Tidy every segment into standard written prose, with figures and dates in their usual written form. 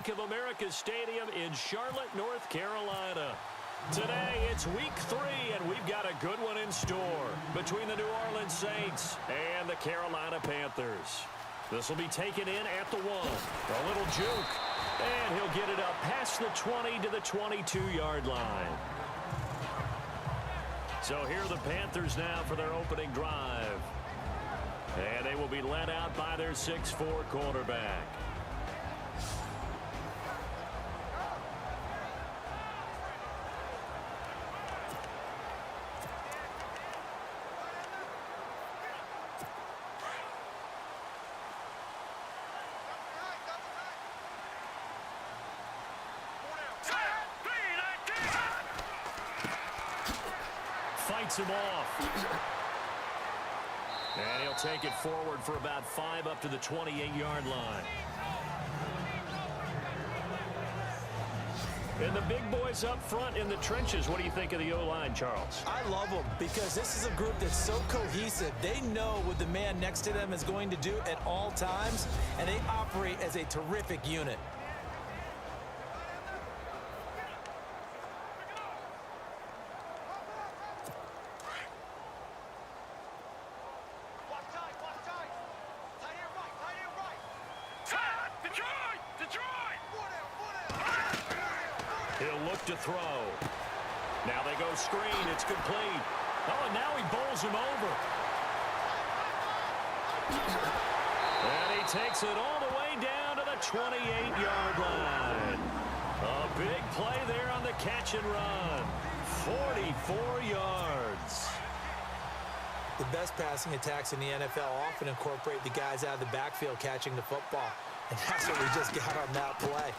Bank of America Stadium in Charlotte, North Carolina. Today, it's week 3, and we've got a good one in store between the New Orleans Saints and the Carolina Panthers. This will be taken in at the 1. A little juke, and he'll get it up past the 20 to the 22-yard line. So here are the Panthers now for their opening drive. And they will be led out by their 6'4" quarterback. Fights him off. And he'll take it forward for about 5 up to the 28-yard line. And the big boys up front in the trenches. What do you think of the O-line, Charles? I love them because this is a group that's so cohesive. They know what the man next to them is going to do at all times, and they operate as a terrific unit. He'll look to throw. Now they go screen. It's complete. Oh, and now he bowls him over. And he takes it all the way down to the 28-yard line. A big play there on the catch and run. 44 yards. The best passing attacks in the NFL often incorporate the guys out of the backfield catching the football. And that's what we just got on that play.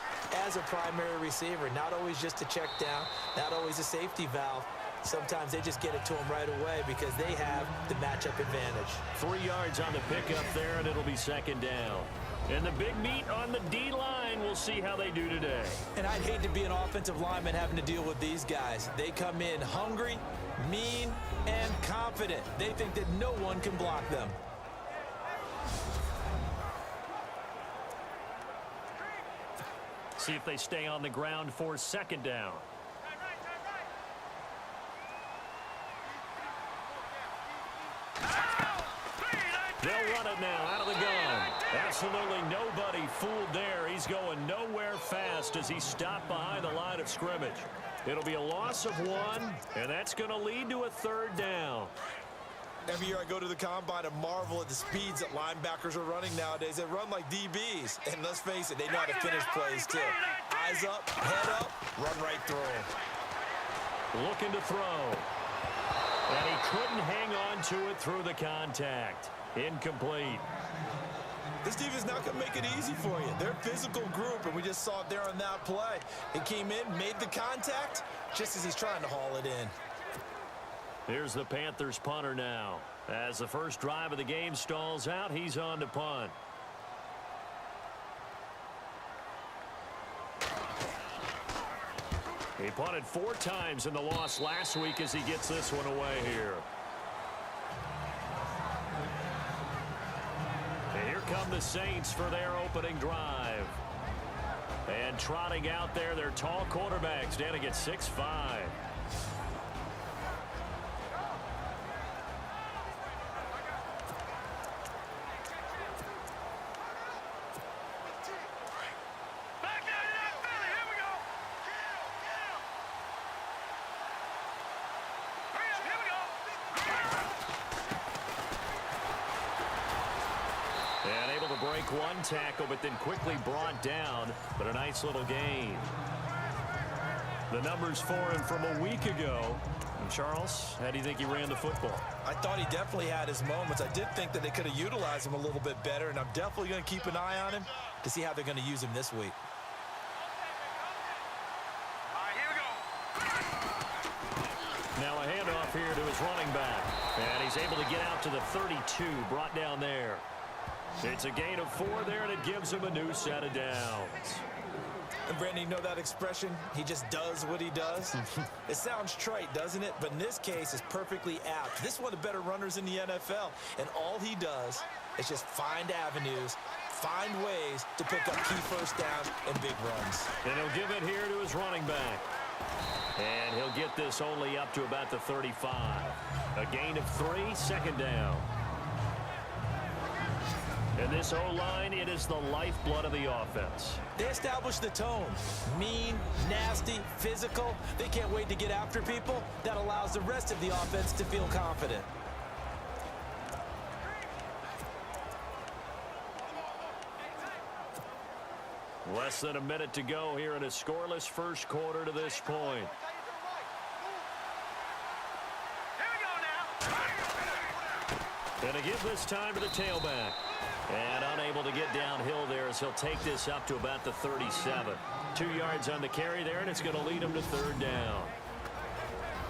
As a primary receiver, not always just a check down, not always a safety valve. Sometimes they just get it to them right away because they have the matchup advantage. 3 yards on the pickup there, and it'll be second down. And the big meat on the D-line, we'll see how they do today. And I'd hate to be an offensive lineman having to deal with these guys. They come in hungry, mean, and confident. They think that no one can block them. See if they stay on the ground for second down. They'll run it now out of the gun. Absolutely nobody fooled there. He's going nowhere fast as he stopped behind the line of scrimmage. It'll be a loss of 1, and that's going to lead to a third down. Every year I go to the combine and marvel at the speeds that linebackers are running nowadays. They run like DBs. And let's face it, they know how to finish plays too. Eyes up, head up, run right through them. Looking to throw. And he couldn't hang on to it through the contact. Incomplete. This defense is not going to make it easy for you. They're a physical group, and we just saw it there on that play. He came in, made the contact, just as he's trying to haul it in. Here's the Panthers punter now. As the first drive of the game stalls out, he's on to punt. He punted 4 times in the loss last week as he gets this one away here. And here come the Saints for their opening drive. And trotting out there, their tall quarterback standing at 6'5". And able to break one tackle, but then quickly brought down. But a nice little gain. The numbers for him from a week ago. And Charles, how do you think he ran the football? I thought he definitely had his moments. I did think that they could have utilized him a little bit better, and I'm definitely going to keep an eye on him to see how they're going to use him this week. Now a handoff here to his running back. And he's able to get out to the 32, brought down there. It's a gain of 4 there, and it gives him a new set of downs. And Brandon, you know that expression? He just does what he does? It sounds trite, doesn't it? But in this case, it's perfectly apt. This is one of the better runners in the NFL, and all he does is just find avenues, find ways to pick up key first downs and big runs. And he'll give it here to his running back. And he'll get this only up to about the 35. A gain of 3, second down. And this O-line, it is the lifeblood of the offense. They establish the tone. Mean, nasty, physical. They can't wait to get after people. That allows the rest of the offense to feel confident. Less than a minute to go here in a scoreless first quarter to this point. And to give this time to the tailback. And unable to get downhill there as he'll take this up to about the 37. 2 yards on the carry there, and it's going to lead him to third down.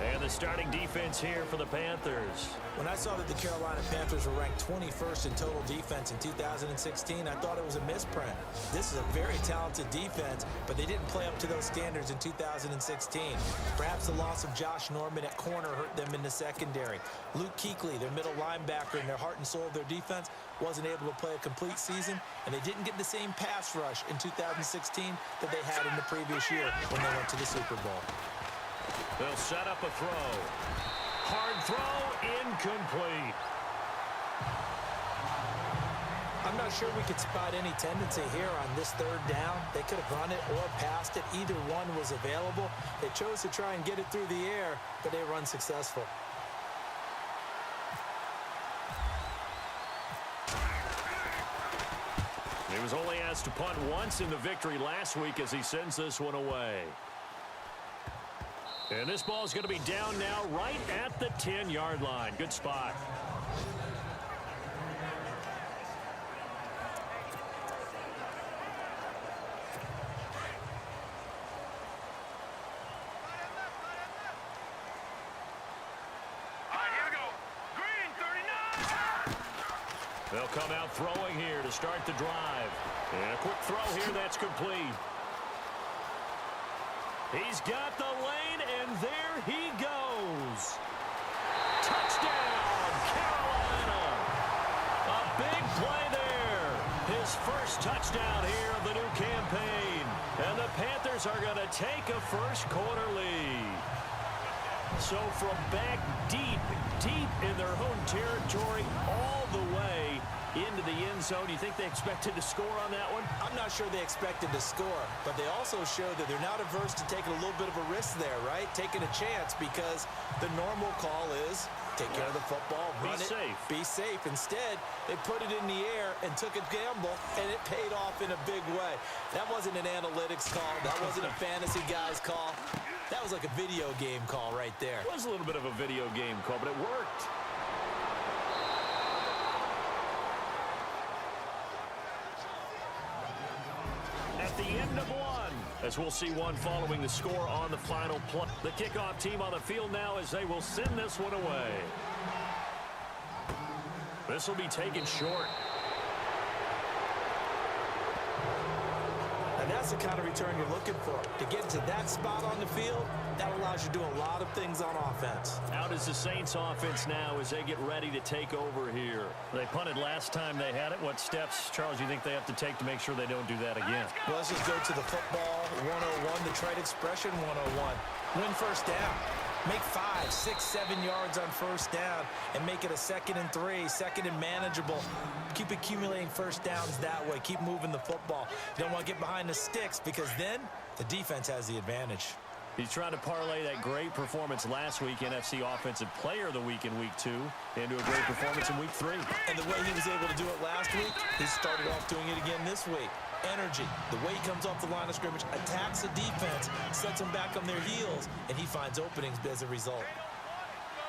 And the starting defense here for the Panthers. When I saw that the Carolina Panthers were ranked 21st in total defense in 2016, I thought it was a misprint. This is a very talented defense, but they didn't play up to those standards in 2016. Perhaps the loss of Josh Norman at corner hurt them in the secondary. Luke Kuechly, their middle linebacker and their heart and soul of their defense, wasn't able to play a complete season, and they didn't get the same pass rush in 2016 that they had in the previous year when they went to the Super Bowl. They'll set up a throw. Hard throw, incomplete. I'm not sure we could spot any tendency here on this third down. They could have run it or passed it. Either one was available. They chose to try and get it through the air, but they were unsuccessful. He was only asked to punt once in the victory last week as he sends this one away. And this ball is going to be down now right at the 10-yard line. Good spot. All right, here we go. Green, 39. They'll come out throwing here to start the drive. And a quick throw here that's complete. He's got the lane, and there he goes. Touchdown, Carolina. A big play there. His first touchdown here of the new campaign. And the Panthers are going to take a first quarter lead. So from back deep in their own territory, all the way into the end zone. You think they expected to score on that one? I'm not sure they expected to score, but they also showed that they're not averse to taking a little bit of a risk there, right? Taking a chance, because the normal call is take care of the football, run it, be safe. Instead, they put it in the air and took a gamble, and it paid off in a big way. That wasn't an analytics call. That wasn't a fantasy guy's call. That was like a video game call right there. It was a little bit of a video game call, but it worked. At the end of one, as we'll see one following the score on the final play. The kickoff team on the field now as they will send this one away. This will be taken short. And that's the kind of return you're looking for. To get to that spot on the field, that allows you to do a lot of things on offense. Out is the Saints offense now as they get ready to take over here. They punted last time they had it. What steps, Charles, you think they have to take to make sure they don't do that again? Well, let's just go to the football 101, the trade expression 101. Win first down. Make 5, 6, 7 yards on first down and make it a 2nd and 3, 2nd and manageable. Keep accumulating first downs that way. Keep moving the football. You don't want to get behind the sticks, because then the defense has the advantage. He's trying to parlay that great performance last week, NFC Offensive Player of the Week in Week 2, into a great performance in Week 3. And the way he was able to do it last week, he started off doing it again this week. Energy, the way he comes off the line of scrimmage, attacks the defense, sets them back on their heels, and he finds openings as a result.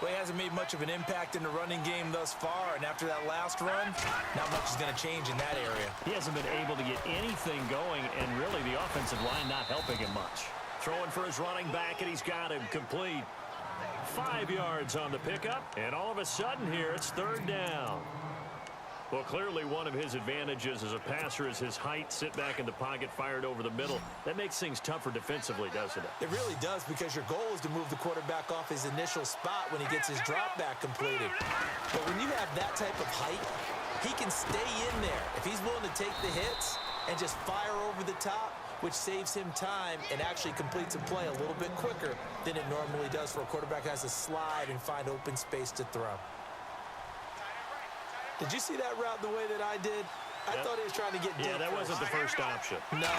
Well, he hasn't made much of an impact in the running game thus far, and after that last run, not much is going to change in that area. He hasn't been able to get anything going, and really the offensive line not helping him much. Throwing for his running back, and he's got him complete. 5 yards on the pickup, and all of a sudden here, it's third down. Well, clearly one of his advantages as a passer is his height, sit back in the pocket, fired over the middle. That makes things tougher defensively, doesn't it? It really does, because your goal is to move the quarterback off his initial spot when he gets his drop back completed. But when you have that type of height, He can stay in there if he's willing to take the hits and just fire over the top, which saves him time and actually completes a play a little bit quicker than it normally does for a quarterback who has to slide and find open space to throw. Did you see that route the way that I did? I thought he was trying to get deep. Yeah, that wasn't the first option. No,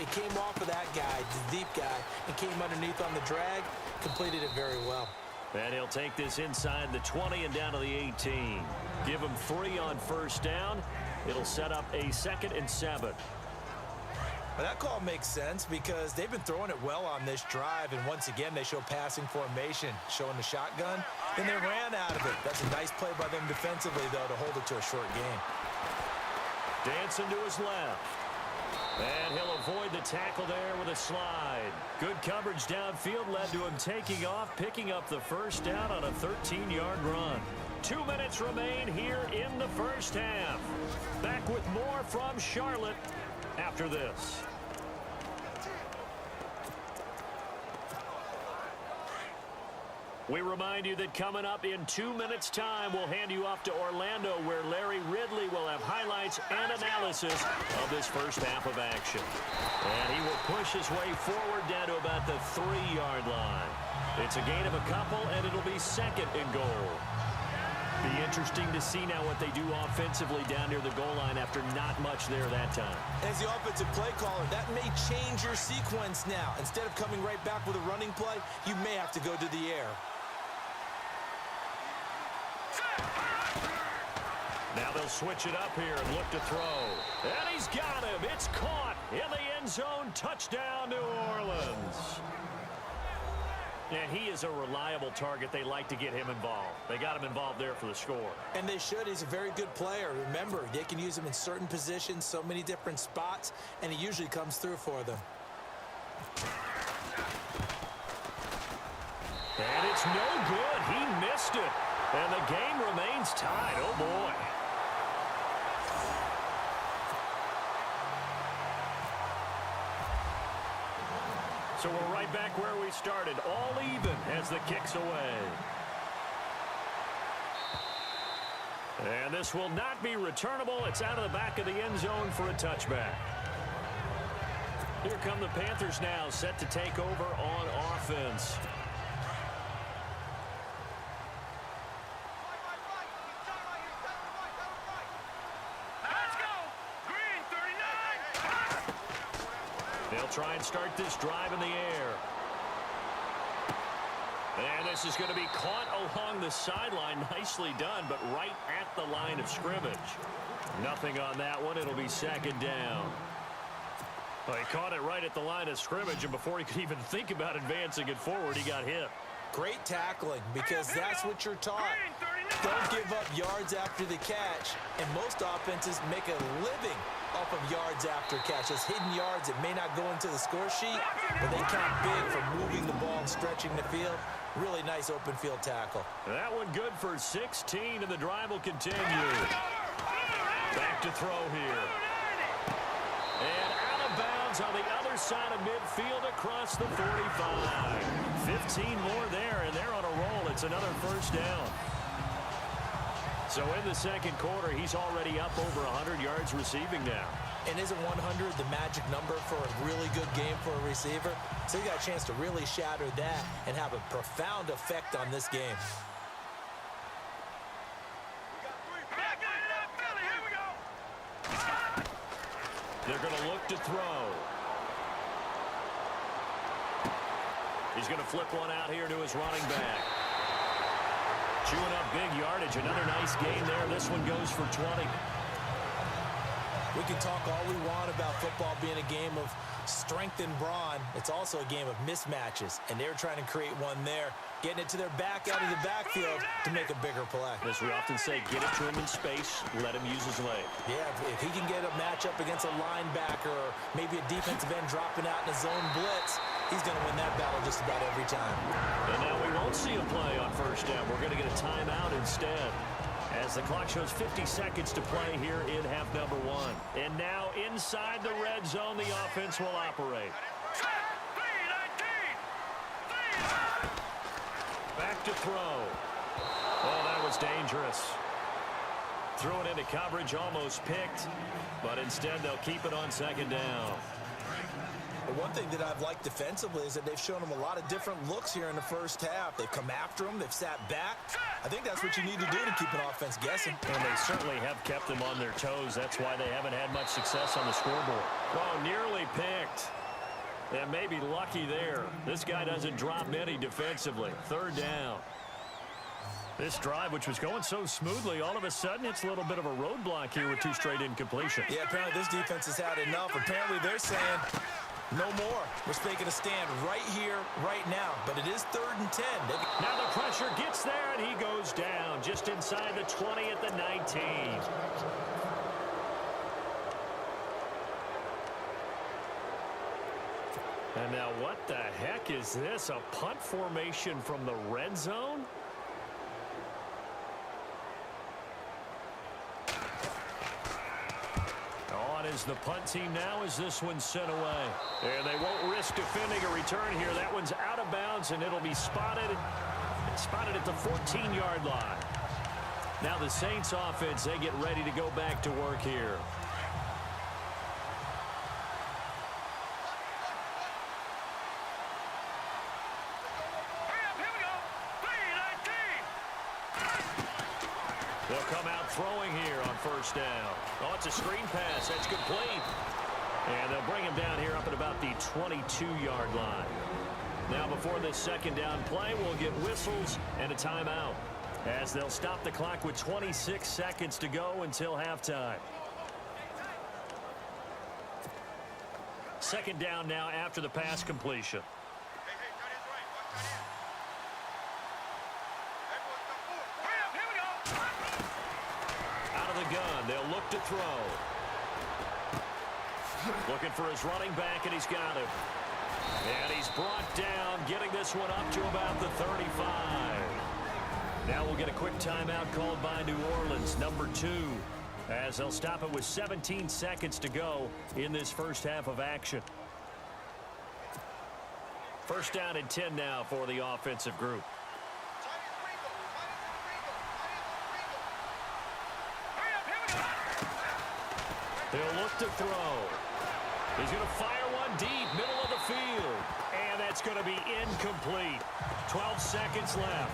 it came off of that guy, the deep guy, and came underneath on the drag, completed it very well. And he'll take this inside the 20 and down to the 18. Give him 3 on first down. It'll set up a 2nd and 7. Well, that call makes sense because they've been throwing it well on this drive, and once again, they show passing formation, showing the shotgun, and they ran out of it. That's a nice play by them defensively, though, to hold it to a short game. Dancing to his left. And he'll avoid the tackle there with a slide. Good coverage downfield led to him taking off, picking up the first down on a 13-yard run. 2 minutes remain here in the first half. Back with more from Charlotte after this. We remind you that coming up in 2 minutes' time, we'll hand you off to Orlando, where Larry Ridley will have highlights and analysis of this first half of action. And he will push his way forward down to about the 3-yard line. It's a gain of a couple, and it'll be 2nd and goal. Be interesting to see now what they do offensively down near the goal line after not much there that time. As the offensive play caller, that may change your sequence now. Instead of coming right back with a running play, you may have to go to the air. Now they'll switch it up here and look to throw. And he's got him. It's caught in the end zone. Touchdown, New Orleans. And he is a reliable target. They like to get him involved. They got him involved there for the score. And they should. He's a very good player. Remember, they can use him in certain positions, so many different spots, and he usually comes through for them. And it's no good. He missed it. And the game remains tied. Oh, boy. So we're right back where we started. All even as the kick's away. And this will not be returnable. It's out of the back of the end zone for a touchback. Here come the Panthers now, set to take over on offense. They'll try and start this drive in the air. And this is going to be caught along the sideline. Nicely done, but right at the line of scrimmage. Nothing on that one. It'll be 2nd down. Well, he caught it right at the line of scrimmage, and before he could even think about advancing it forward, he got hit. Great tackling, because that's what you're taught. Don't give up yards after the catch, and most offenses make a living off of yards after catch. Those hidden yards that may not go into the score sheet, but they count big for moving the ball and stretching the field. Really nice open field tackle. That one good for 16, and the drive will continue. Back to throw here. And out of bounds on the other side of midfield across the 45. 15 more there, and they're on a roll. It's another first down. So in the second quarter, he's already up over 100 yards receiving now. And isn't 100 the magic number for a really good game for a receiver? So you got a chance to really shatter that and have a profound effect on this game. They're going to look to throw. He's going to flip one out here to his running back. Chewing up big yardage. Another nice gain there. This one goes for 20. We can talk all we want about football being a game of strength and brawn. It's also a game of mismatches, and they're trying to create one there, getting it to their back out of the backfield to make a bigger play. As we often say, get it to him in space, let him use his leg. Yeah, if he can get a matchup against a linebacker or maybe a defensive end dropping out in a zone blitz, he's going to win that battle just about every time. And now we won't see a play on first down. We're going to get a timeout instead, as the clock shows 50 seconds to play here in half number 1. And now inside the red zone, the offense will operate. Back to throw. Oh, that was dangerous. Threw it into coverage, almost picked, but instead they'll keep it on second down. But one thing that I've liked defensively is that they've shown them a lot of different looks here in the first half. They've come after them. They've sat back. I think that's what you need to do to keep an offense guessing. And they certainly have kept them on their toes. That's why they haven't had much success on the scoreboard. Oh, nearly picked. And maybe lucky there. This guy doesn't drop many defensively. Third down. This drive, which was going so smoothly, all of a sudden it's a little bit of a roadblock here with 2 straight incompletions. Yeah, apparently this defense has had enough. Apparently they're saying no more. We're taking a stand right here, right now. But it is 3rd and 10. Now the pressure gets there, and he goes down just inside the 20 at the 19. And now what the heck is this? A punt formation from the red zone? On is the punt team now as this one's sent away. And they won't risk defending a return here. That one's out of bounds, and it'll be spotted at the 14-yard line. Now the Saints offense, they get ready to go back to work here. They'll come out throwing here on first down. Oh, it's a screen pass. That's complete. And they'll bring him down here up at about the 22-yard line. Now before this second down play, we'll get whistles and a timeout, as they'll stop the clock with 26 seconds to go until halftime. Second down now after the pass completion. Gun. They'll look to throw. Looking for his running back, and he's got him. And he's brought down, getting this one up to about the 35. Now we'll get a quick timeout called by New Orleans, number 2, as they'll stop it with 17 seconds to go in this first half of action. First down and 10 now for the offensive group. He'll look to throw. He's going to fire one deep, middle of the field. And that's going to be incomplete. 12 seconds left.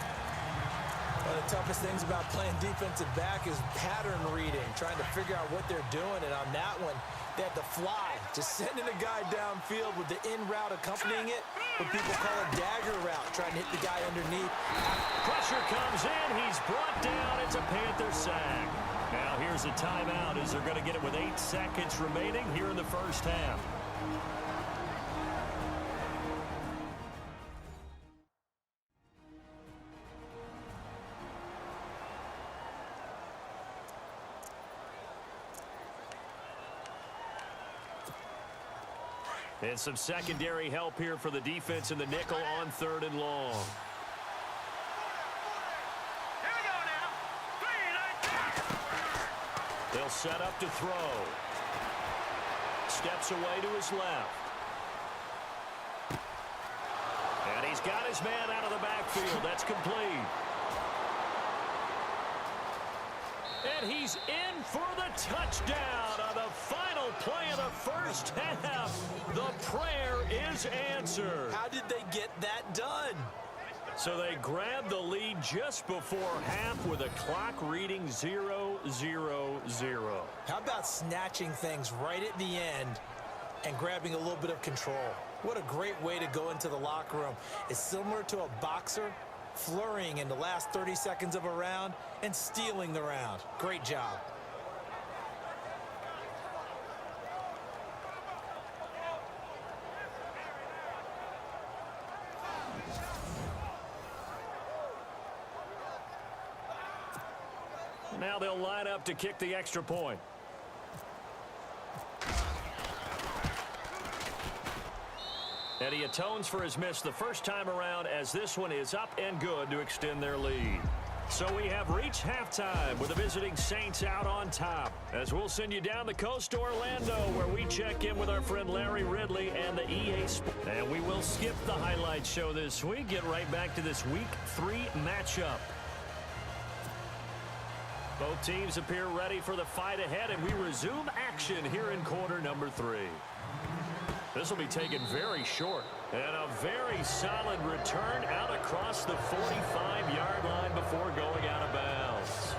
One of the toughest things about playing defensive back is pattern reading, trying to figure out what they're doing. And on that one, they had to fly, just sending a guy downfield with the in route accompanying it. What people call a dagger route, trying to hit the guy underneath. Pressure comes in. He's brought down. It's a Panther sack. Now here's a timeout as they're going to get it with 8 seconds remaining here in the first half. And some secondary help here for the defense in the nickel on 3rd and long. They'll set up to throw. Steps away to his left. And he's got his man out of the backfield. That's complete. And he's in for the touchdown on the final play of the first half. The prayer is answered. How did they get that done? So they grabbed the lead just before half with a clock reading 0-0-0. How about snatching things right at the end and grabbing a little bit of control? What a great way to go into the locker room. It's similar to a boxer flurrying in the last 30 seconds of a round and stealing the round. Great job. Now they'll line up to kick the extra point. And he atones for his miss the first time around, as this one is up and good to extend their lead. So we have reached halftime with the visiting Saints out on top, as we'll send you down the coast to Orlando, where we check in with our friend Larry Ridley and the EA Sports. And we will skip the highlight show this week, get right back to this Week 3 matchup. Both teams appear ready for the fight ahead, and we resume action here in quarter number 3. This will be taken very short. And a very solid return out across the 45-yard line before going out of bounds.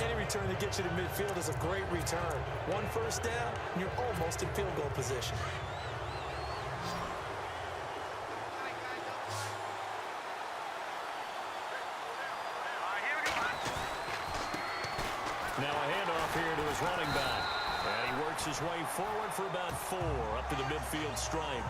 Any return that gets you to midfield is a great return. One first down, and you're almost in field goal position. Now a handoff here to his running back. And he works his way forward for about 4 up to the midfield stripe.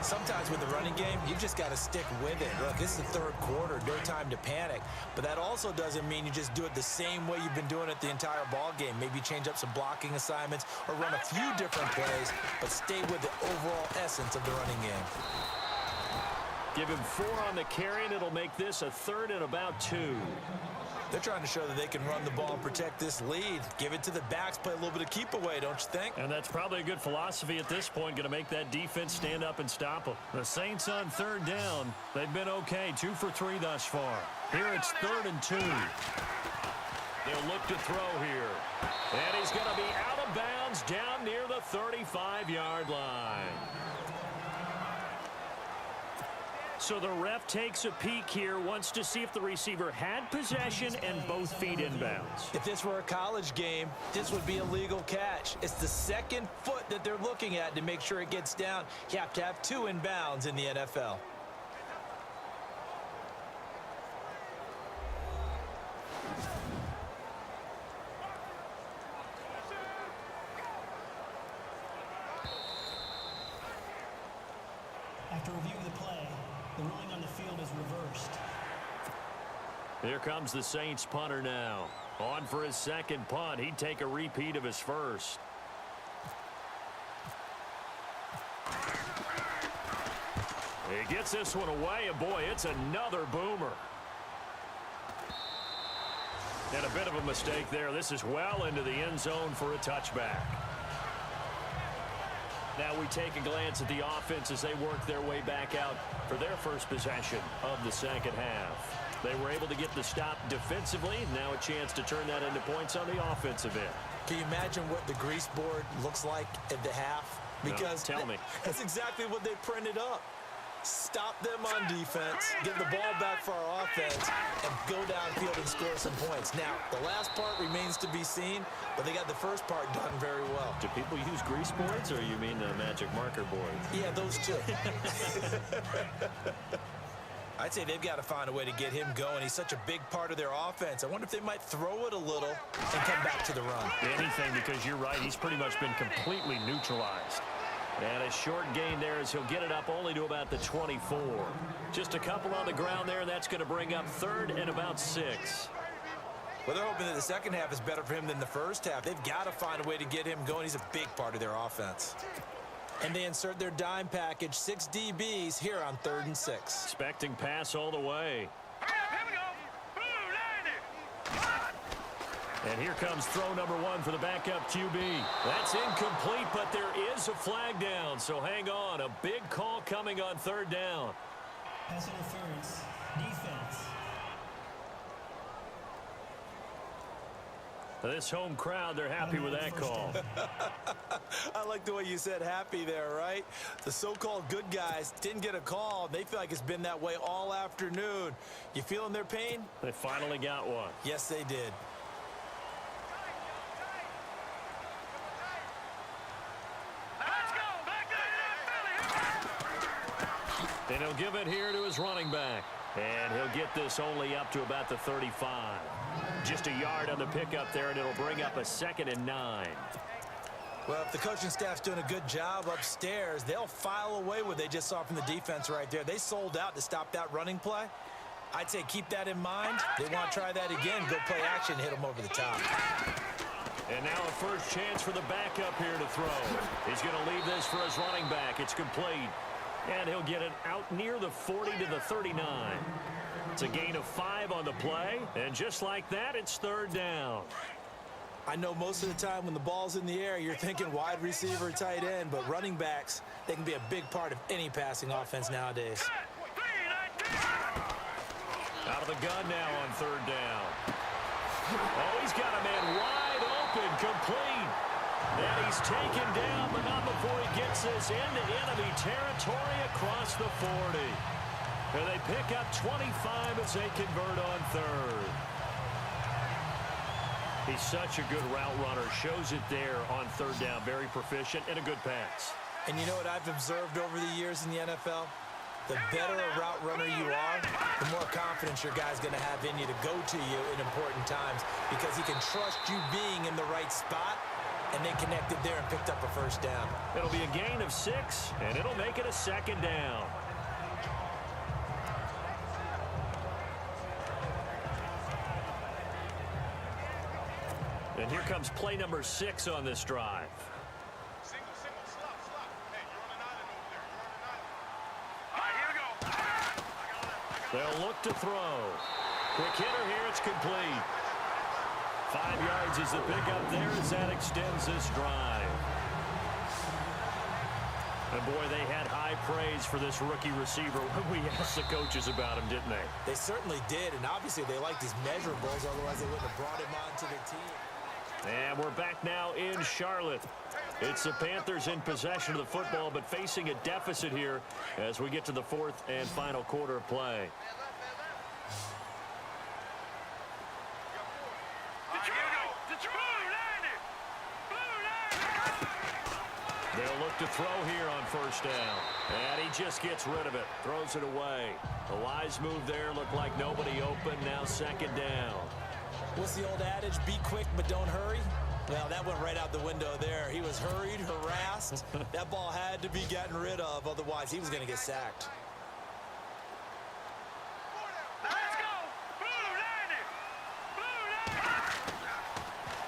Sometimes with the running game, you just got to stick with it. Look, this is the third quarter, no time to panic. But that also doesn't mean you just do it the same way you've been doing it the entire ball game. Maybe change up some blocking assignments or run a few different plays, but stay with the overall essence of the running game. Give him 4 on the carry, and it'll make this a 3rd and about 2. They're trying to show that they can run the ball and protect this lead. Give it to the backs, play a little bit of keep away, don't you think? And that's probably a good philosophy at this point, going to make that defense stand up and stop them. The Saints on 3rd down. They've been okay, 2 for 3 thus far. Here it's 3rd and 2. They'll look to throw here. And he's going to be out of bounds down near the 35-yard line. So the ref takes a peek here, wants to see if the receiver had possession and both feet inbounds. If this were a college game, this would be a legal catch. It's the second foot that they're looking at to make sure it gets down. You have to have 2 inbounds in the NFL. After reviewing the play, the ruling on the field is reversed. Here comes the Saints punter now. On for his second punt. He'd take a repeat of his first. He gets this one away, and boy, it's another boomer. And a bit of a mistake there. This is well into the end zone for a touchback. Now we take a glance at the offense as they work their way back out for their first possession of the second half. They were able to get the stop defensively. Now a chance to turn that into points on the offensive end. Can you imagine what the grease board looks like at the half? Because no, tell me. That's exactly what they printed up. Stop them on defense, get the ball back for our offense, and go downfield and score some points. Now, the last part remains to be seen, but they got the first part done very well. Do people use grease boards, or you mean the magic marker boards? Yeah, those two. I'd say they've got to find a way to get him going. He's such a big part of their offense. I wonder if they might throw it a little and come back to the run. Anything, because you're right. He's pretty much been completely neutralized. And a short gain there as he'll get it up only to about the 24. Just a couple on the ground there, and that's going to bring up 3rd and about 6. Well, they're hoping that the second half is better for him than the first half. They've got to find a way to get him going. He's a big part of their offense. And they insert their dime package, 6 DBs here on 3rd and 6. Expecting pass all the way. Here we go. Blue, 90. And here comes throw number 1 for the backup QB. That's incomplete, but there is a flag down, so hang on. A big call coming on 3rd down. Pass interference. Defense. This home crowd, they're happy with that call. I like the way you said happy there, right? The so-called good guys didn't get a call. They feel like it's been that way all afternoon. You feeling their pain? They finally got one. Yes, they did. Let's go. Back to And he'll give it here to his running back. And he'll get this only up to about the 35. Just a yard on the pickup there, and it'll bring up a 2nd and 9. Well, if the coaching staff's doing a good job upstairs, they'll file away what they just saw from the defense right there. They sold out to stop that running play. I'd say keep that in mind. They want to try that again, go play action, hit them over the top. And now a first chance for the backup here to throw. He's going to leave this for his running back. It's complete. And he'll get it out near the 40 to the 39. It's a gain of 5 on the play. And just like that, it's 3rd down. I know most of the time when the ball's in the air, you're thinking wide receiver, tight end, but running backs, they can be a big part of any passing offense nowadays. Out of the gun now on 3rd down. Oh, he's got a man wide open, complete. And he's taken down, but not before he gets this into enemy territory across the 40. And they pick up 25 as they convert on third. He's such a good route runner. Shows it there on third down. Very proficient and a good pass. And you know what I've observed over the years in the NFL? The better a route runner you are, the more confidence your guy's going to have in you to go to you in important times because he can trust you being in the right spot, and they connected there and picked up a first down. It'll be a gain of 6, and it'll make it a second down. And here comes play number 6 on this drive. They'll look to throw. Quick hitter here, it's complete. 5 yards is the pickup there as that extends this drive. And boy, they had high praise for this rookie receiver when we asked the coaches about him, didn't they? They certainly did, and obviously they liked his measurables, otherwise they wouldn't have brought him onto the team. And we're back now in Charlotte. It's the Panthers in possession of the football, but facing a deficit here as we get to the 4th and final quarter of play. They'll look to throw here on first down. And he just gets rid of it. Throws it away. A wise move there. Looked like nobody open. Now second down. What's the old adage? Be quick, but don't hurry. Well, that went right out the window there. He was hurried, harassed. That ball had to be gotten rid of. Otherwise, he was going to get sacked.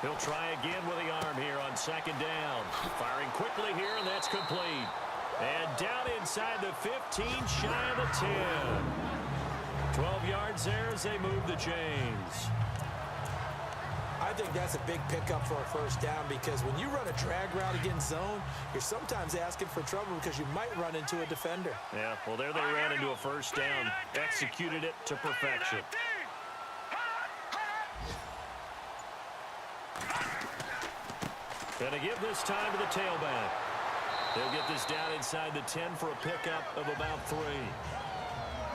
He'll try again with the arm here on second down. Firing quickly here, and that's complete. And down inside the 15, shy of the 10. 12 yards there as they move the chains. I think that's a big pickup for a first down because when you run a drag route against zone, you're sometimes asking for trouble because you might run into a defender. Yeah, well, there they ran into a first down. Executed it to perfection. And to give this time to the tailback. They'll get this down inside the 10 for a pickup of about 3.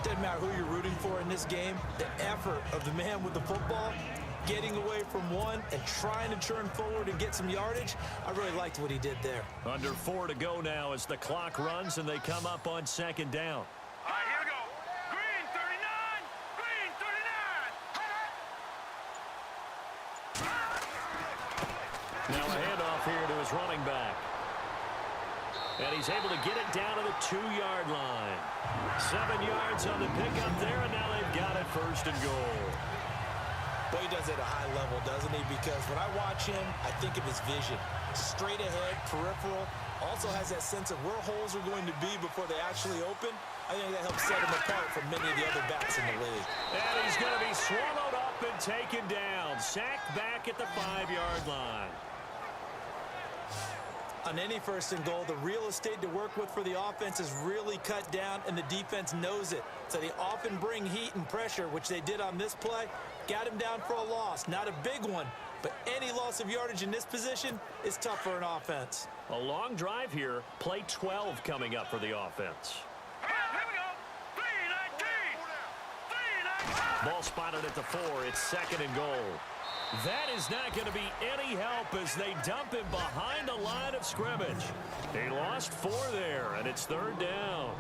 Doesn't matter who you're rooting for in this game. The effort of the man with the football, getting away from one and trying to turn forward and get some yardage, I really liked what he did there. Under 4 to go now as the clock runs and they come up on second down. All right, here we go. Green 39. Green 39. Now a handoff here to his running back. And he's able to get it down to the 2-yard line. 7 yards on the pickup there, and now they've got it first and goal. Well, he does it at a high level, doesn't he? Because when I watch him, I think of his vision. Straight ahead, peripheral. Also has that sense of where holes are going to be before they actually open. I think that helps set him apart from many of the other backs in the league. And he's going to be swallowed up and taken down. Sacked back at the 5-yard line. On any first and goal, the real estate to work with for the offense is really cut down, and the defense knows it. So they often bring heat and pressure, which they did on this play. Got him down for a loss. Not a big one, but any loss of yardage in this position is tough for an offense. A long drive here. Play 12 coming up for the offense. Here we go. 319. 319. Ball spotted at the 4. It's second and goal. That is not going to be any help as they dump him behind the line of scrimmage. They lost 4 there, and it's third down.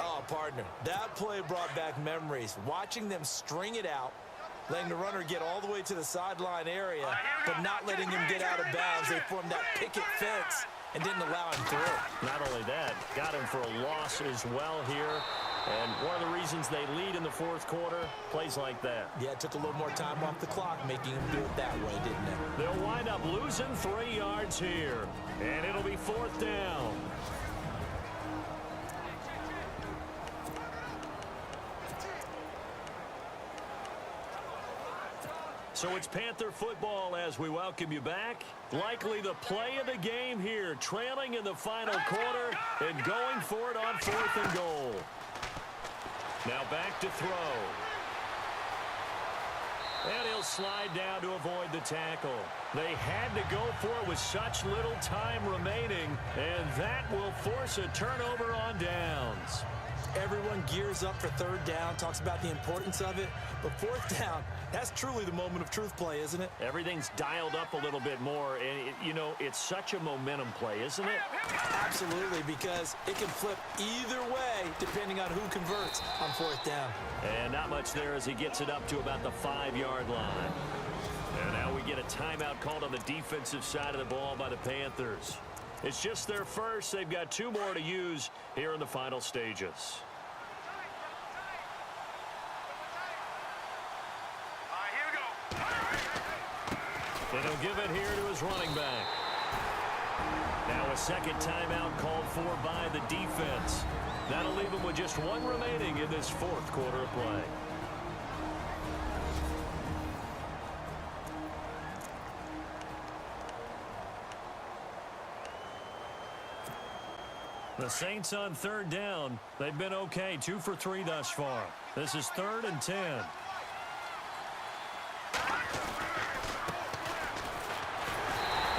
Oh, partner, that play brought back memories. Watching them string it out, letting the runner get all the way to the sideline area, but not letting him get out of bounds. They formed that picket fence and didn't allow him through. Not only that, got him for a loss as well here. And one of the reasons they lead in the 4th quarter, plays like that. Yeah, it took a little more time off the clock, making him do it that way, didn't it? They'll wind up losing 3 yards here. And it'll be 4th down. So it's Panther football as we welcome you back. Likely the play of the game here, trailing in the final quarter and going for it on 4th and goal. Now back to throw. And he'll slide down to avoid the tackle. They had to go for it with such little time remaining, and that will force a turnover on downs. Everyone gears up for third down, talks about the importance of it. But fourth down, that's truly the moment of truth play, isn't it? Everything's dialed up a little bit more. And, it's such a momentum play, isn't it? Absolutely, because it can flip either way depending on who converts on fourth down. And not much there as he gets it up to about the 5-yard line. And now we get a timeout called on the defensive side of the ball by the Panthers. It's just their first. They've got 2 more to use here in the final stages. And he'll give it here to his running back. Now a second timeout called for by the defense. That'll leave him with just 1 remaining in this 4th quarter of play. The Saints on third down. They've been okay, 2 for 3 thus far. This is 3rd and 10.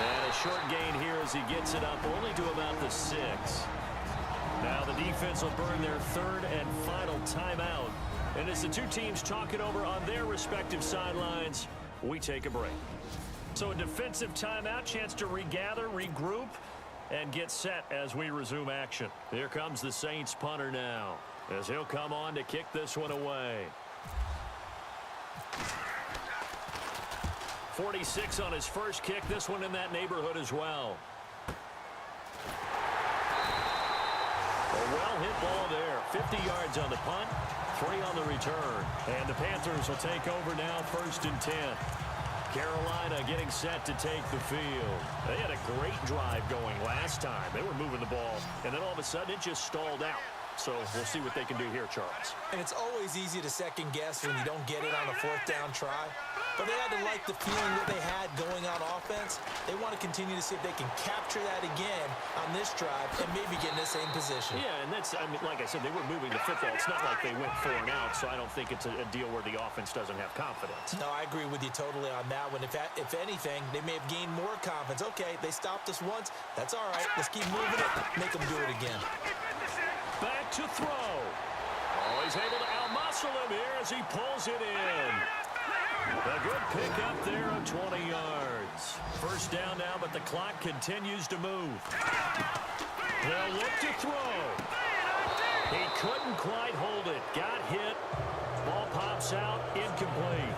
And a short gain here as he gets it up only to about the 6. Now the defense will burn their 3rd and final timeout. And as the 2 teams talk it over on their respective sidelines, we take a break. So a defensive timeout, chance to regather, regroup, and get set as we resume action. Here comes the Saints punter now, as he'll come on to kick this one away. 46 on his first kick, this one in that neighborhood as well. A well-hit ball there. 50 yards on the punt, 3 on the return. And the Panthers will take over now, 1st and 10. Carolina getting set to take the field. They had a great drive going last time. They were moving the ball, and then all of a sudden it just stalled out. So we'll see what they can do here, Charles. And it's always easy to second guess when you don't get it on a 4th down try. But they had to like the feeling that they had going on offense. They want to continue to see if they can capture that again on this drive and maybe get in the same position. Yeah, and that's, like I said, they were moving the football. It's not like they went 4 and out, so I don't think it's a deal where the offense doesn't have confidence. No, I agree with you totally on that one. If anything, they may have gained more confidence. Okay, they stopped us once. That's all right. Let's keep moving it. Make them do it again. Back to throw. Oh, he's able to out-muscle him here as he pulls it in. A good pick up there of 20 yards. First down now, but the clock continues to move. They'll look to throw. He couldn't quite hold it. Got hit. Ball pops out. Incomplete.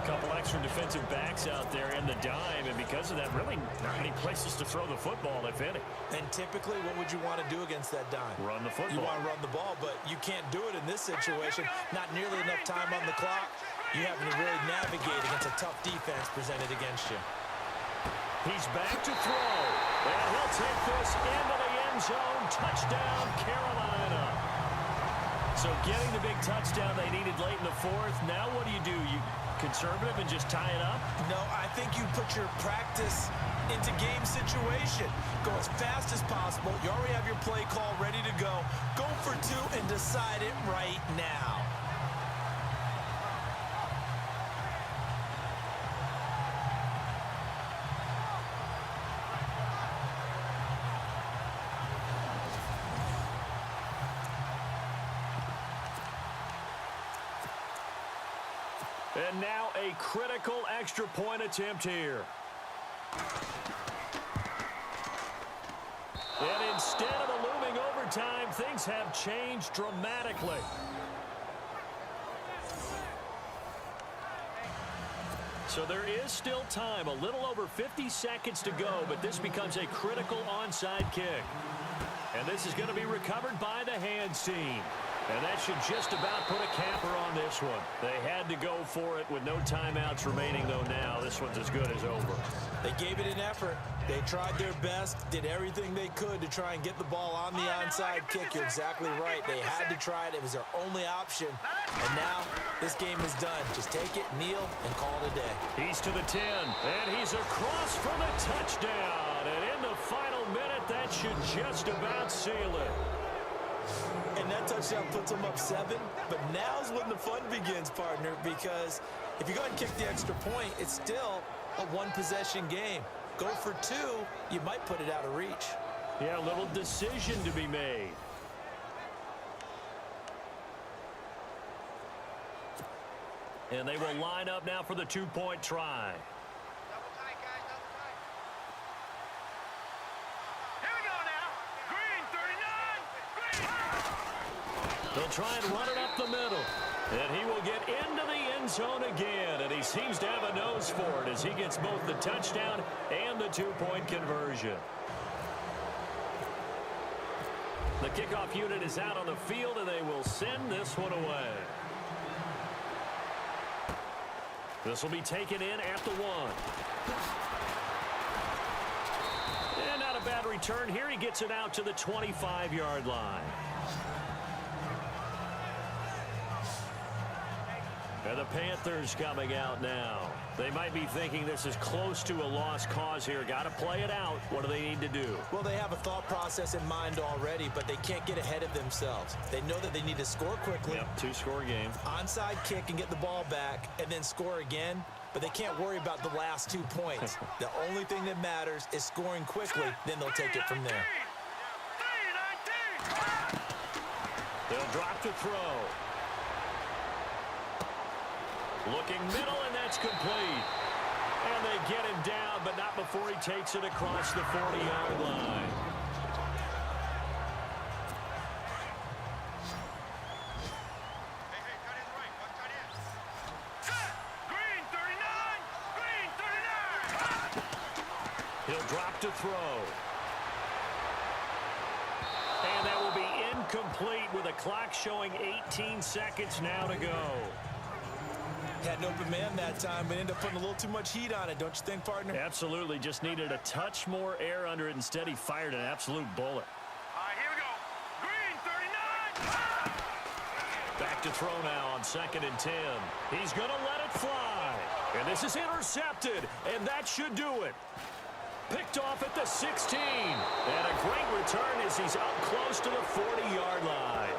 Couple extra defensive backs out there in the dime, and because of that, really not many places to throw the football, if any. And typically, what would you want to do against that dime? Run the football. You want to run the ball, but you can't do it in this situation. Not nearly enough time on the clock. You having to really navigate against a tough defense presented against you. He's back to throw, and he'll take this into the end zone. Touchdown, Carolina. So getting the big touchdown they needed late in the 4th. Now what do? You conservative and just tie it up? No, I think you put your practice into game situation. Go as fast as possible. You already have your play call ready to go. Go for 2 and decide it right now. And now a critical extra point attempt here. And instead of a looming overtime, things have changed dramatically. So there is still time, a little over 50 seconds to go, but this becomes a critical onside kick. And this is going to be recovered by the hands team. And that should just about put a capper on this one. They had to go for it with no timeouts remaining, though now. This one's as good as over. They gave it an effort. They tried their best, did everything they could to try and get the ball on the onside kick. You're exactly right. They had to try it. It was their only option. And now this game is done. Just take it, kneel, and call it a day. He's to the 10, and he's across for the touchdown. And in the final minute, that should just about seal it. And that touchdown puts them up 7. But now's when the fun begins, partner, because If you go ahead and kick the extra point, it's still a one-possession game. Go for two, you might put it out of reach. Yeah, a little decision to be made. And they will line up now for the two-point try. Double tight, guys, double tight. Here we go now. Green, 39. Green. They'll try and run it up the middle. And he will get into the end zone again. And he seems to have a nose for it as he gets both the touchdown and the two-point conversion. The kickoff unit is out on the field, and they will send this one away. This will be taken in at the 1. And not a bad return here. He gets it out to the 25-yard line. And the Panthers coming out now. They might be thinking this is close to a lost cause here. Got to play it out. What do they need to do? Well, they have a thought process in mind already, but they can't get ahead of themselves. They know that they need to score quickly. Yep, two-score game. Onside kick and get the ball back and then score again, but they can't worry about the last 2 points. The only thing that matters is scoring quickly, then they'll take it from there. 3-19. They'll drop to throw. Looking middle, and that's complete. And they get him down, but not before he takes it across the 40-yard line. Hey, tight end right. One tight end. Set. Green, 39. Green, 39. He'll drop to throw. And that will be incomplete with a clock showing 18 seconds now to go. Had an open man that time, but ended up putting a little too much heat on it, don't you think, partner? Absolutely. Just needed a touch more air under it. Instead, he fired an absolute bullet. All right, here we go. Green, 39. Back to throw now on 2nd and 10. He's going to let it fly. And this is intercepted, and that should do it. Picked off at the 16. And a great return as he's up close to the 40-yard line.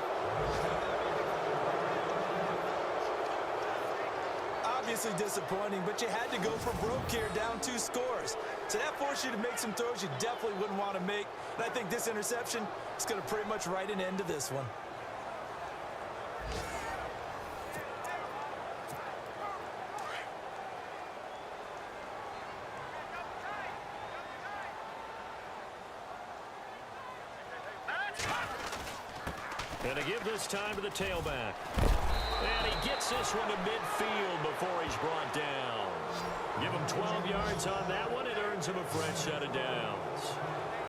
Obviously disappointing, but you had to go for broke here, down 2 scores. So that forced you to make some throws you definitely wouldn't want to make. And I think this interception is going to pretty much write an end to this one. And to give this time to the tailback. And he gets this one to midfield before he's brought down. Give him 12 yards on that one. It earns him a fresh set of downs.